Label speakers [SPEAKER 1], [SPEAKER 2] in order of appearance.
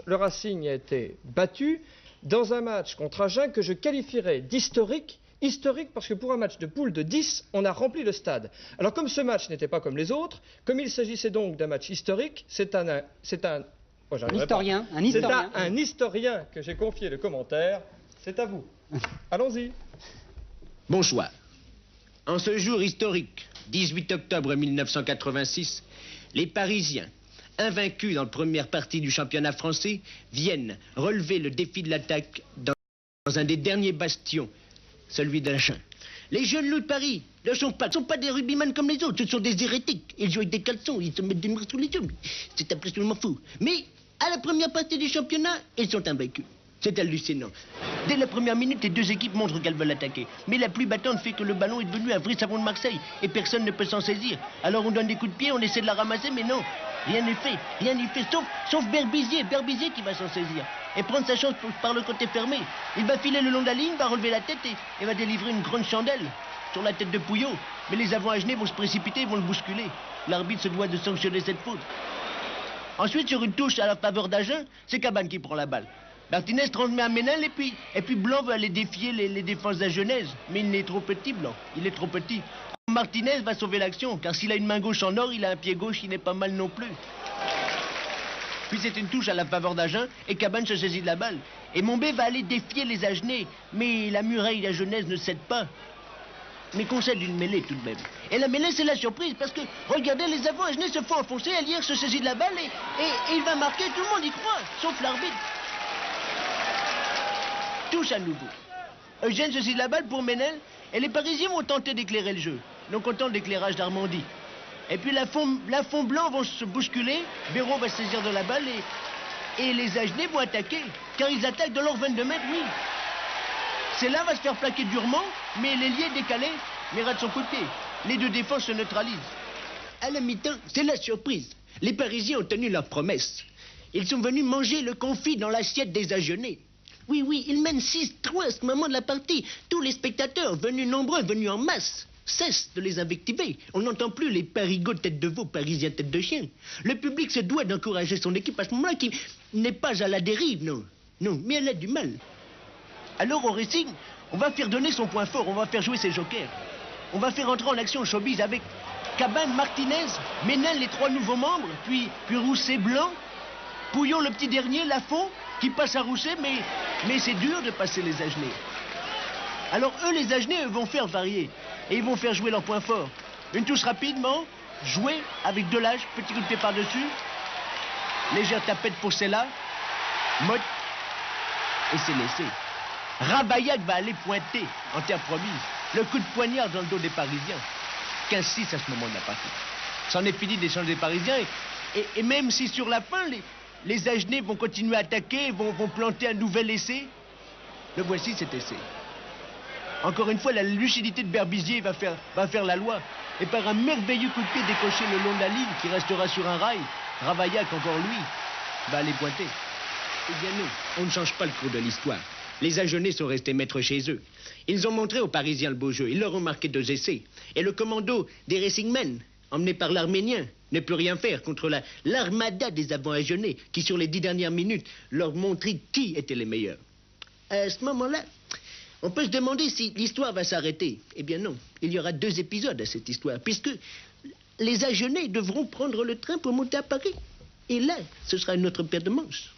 [SPEAKER 1] revanche, le Racing a été battu dans un match contre Agen que je qualifierais d'historique. Historique parce que pour un match de poule de 10, on a rempli le stade. Alors comme ce match n'était pas comme les autres, comme il s'agissait donc d'un match historique, c'est un historien que j'ai confié le commentaire. C'est à vous. Allons-y.
[SPEAKER 2] Bonsoir. En ce jour historique, 18 octobre 1986, les Parisiens, invaincus dans la première partie du championnat français, viennent relever le défi de l'attaque dans un des derniers bastions, celui d'Agen. Les jeunes loups de Paris ne sont pas des rugbyman comme les autres, ce sont des hérétiques. Ils jouent avec des caleçons, ils se mettent des murs sous les yeux. C'est absolument fou. Mais à la première partie du championnat, ils sont invaincus. C'est hallucinant. Dès la première minute, les deux équipes montrent qu'elles veulent attaquer. Mais la pluie battante fait que le ballon est devenu un vrai savon de Marseille et personne ne peut s'en saisir. Alors on donne des coups de pied, on essaie de la ramasser, mais non, rien n'est fait. Rien n'est fait, sauf Berbizier qui va s'en saisir et prendre sa chance par le côté fermé. Il va filer le long de la ligne, va relever la tête et va délivrer une grande chandelle sur la tête de Pouillot. Mais les avants agenais vont se précipiter, vont le bousculer. L'arbitre se doit de sanctionner cette faute. Ensuite, sur une touche à la faveur d'Agen, c'est Cabane qui prend la balle. Martinez transmet à Ménel et puis Blanc va aller défier les défenses agenaises. Mais il est trop petit, Blanc. Il est trop petit. Martinez va sauver l'action, car s'il a une main gauche en or, il a un pied gauche qui n'est pas mal non plus. Puis c'est une touche à la faveur d'Agen et Cabane se saisit de la balle. Et Mombé va aller défier les Agenais, mais la muraille agenaise ne cède pas. Mais concède une mêlée tout de même. Et la mêlée, c'est la surprise, parce que, regardez, les avants agenais se font enfoncer, Alière se saisit de la balle et il va marquer, tout le monde y croit, sauf l'arbitre. Touche à nouveau. Eugène se saisit de la balle pour Ménel, et les Parisiens vont tenter d'éclairer le jeu, non content de l'éclairage d'Armandie. Et puis la fond blanc vont se bousculer, Béraud va se saisir de la balle et les Agenais vont attaquer, car ils attaquent de leur 22 mètres, oui. Celle-là va se faire plaquer durement, mais l'ailier décalé, mais rate son coup de pied. Les deux défenses se neutralisent. À la mi-temps, c'est la surprise. Les Parisiens ont tenu leur promesse. Ils sont venus manger le confit dans l'assiette des Agenais. Oui, ils mènent 6-3 à ce moment de la partie. Tous les spectateurs, venus nombreux, venus en masse, cessent de les invectiver. On n'entend plus les parigots tête de veau, parisiens tête de chien. Le public se doit d'encourager son équipe à ce moment-là qui n'est pas à la dérive, non. Non, mais elle a du mal. Alors au Racing, on va faire donner son point fort, on va faire jouer ses jokers. On va faire entrer en action le showbiz avec Cabane, Martinez, Ménel, les 3 nouveaux membres, puis Rousset, Blanc, Pouillot, le petit dernier, Lafont, qui passe à Rousset, mais c'est dur de passer les Agenais. Alors eux, les Agenais, vont faire varier, et ils vont faire jouer leur point fort. Une touche rapidement, jouer avec Delage, petit coup de pied par-dessus, légère tapette pour Sella, Motte, et c'est laissé. Ravaillac va aller pointer en terre promise. Le coup de poignard dans le dos des Parisiens. 15-6 à ce moment de la partie. C'en est fini d'échanger des Parisiens. Et même si sur la fin, les Agenais vont continuer à attaquer, vont planter un nouvel essai, le voici cet essai. Encore une fois, la lucidité de Berbizier va faire la loi. Et par un merveilleux coup de pied décoché le long de la ligne, qui restera sur un rail, Ravaillac, encore lui, va aller pointer. Eh bien non, on ne change pas le cours de l'histoire. Les Agenais sont restés maîtres chez eux. Ils ont montré aux Parisiens le beau jeu. Ils leur ont marqué 2 essais. Et le commando des Racingmen, emmené par l'Arménien, ne peut rien faire contre l'armada des avants agenais qui, sur les 10 dernières minutes, leur montraient qui étaient les meilleurs. À ce moment-là, on peut se demander si l'histoire va s'arrêter. Eh bien non, il y aura 2 épisodes à cette histoire, puisque les Agenais devront prendre le train pour monter à Paris. Et là, ce sera une autre paire de manches.